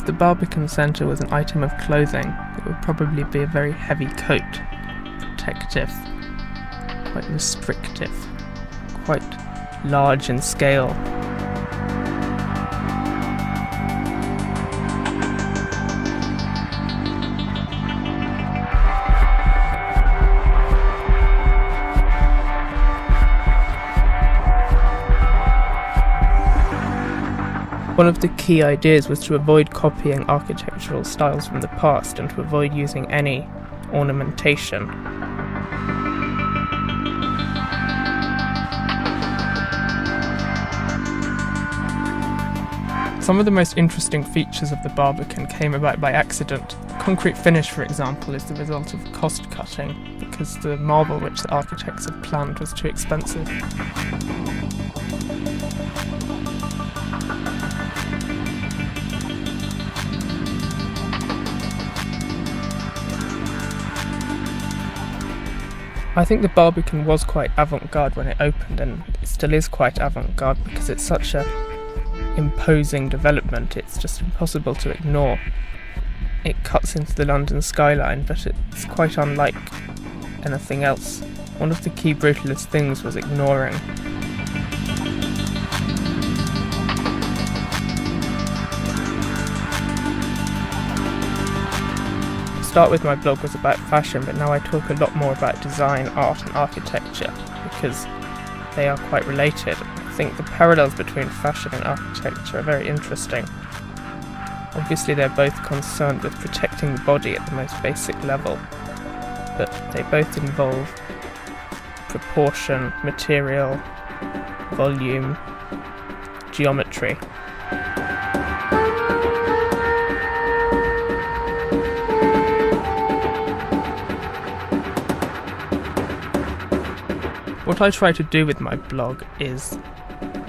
If the Barbican Centre was an item of clothing, it would probably be a very heavy coat, protective, quite restrictive, quite large in scale. One of the key ideas was to avoid copying architectural styles from the past and to avoid using any ornamentation. Some of the most interesting features of the Barbican came about by accident. The concrete finish, for example, is the result of cost cutting because the marble which the architects had planned was too expensive. I think the Barbican was quite avant-garde when it opened, and it still is quite avant-garde because it's such a imposing development. It's just impossible to ignore. It cuts into the London skyline, but it's quite unlike anything else. One of the key brutalist things was ignoring. To start with, my blog was about fashion, but now I talk a lot more about design, art and architecture because they are quite related. I think the parallels between fashion and architecture are very interesting. Obviously they're both concerned with protecting the body at the most basic level, but they both involve proportion, material, volume, geometry. What I try to do with my blog is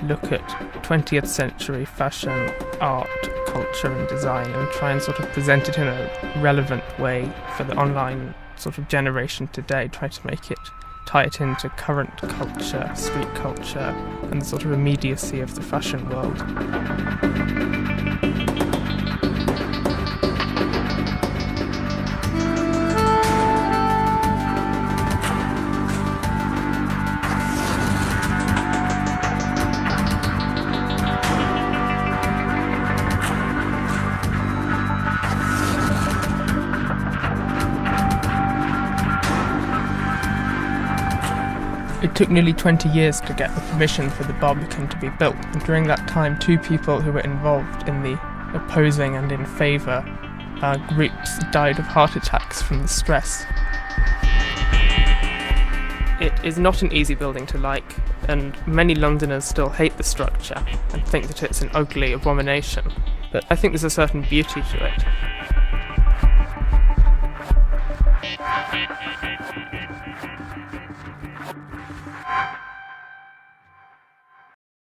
look at 20th century fashion, art, culture and design and try and sort of present it in a relevant way for the online sort of generation today, try to tie it into current culture, street culture and the sort of immediacy of the fashion world. It took nearly 20 years to get the permission for the Barbican to be built, and during that time 2 people who were involved in the opposing and in favour groups died of heart attacks from the stress. It is not an easy building to like, and many Londoners still hate the structure and think that it's an ugly abomination, but I think there's a certain beauty to it.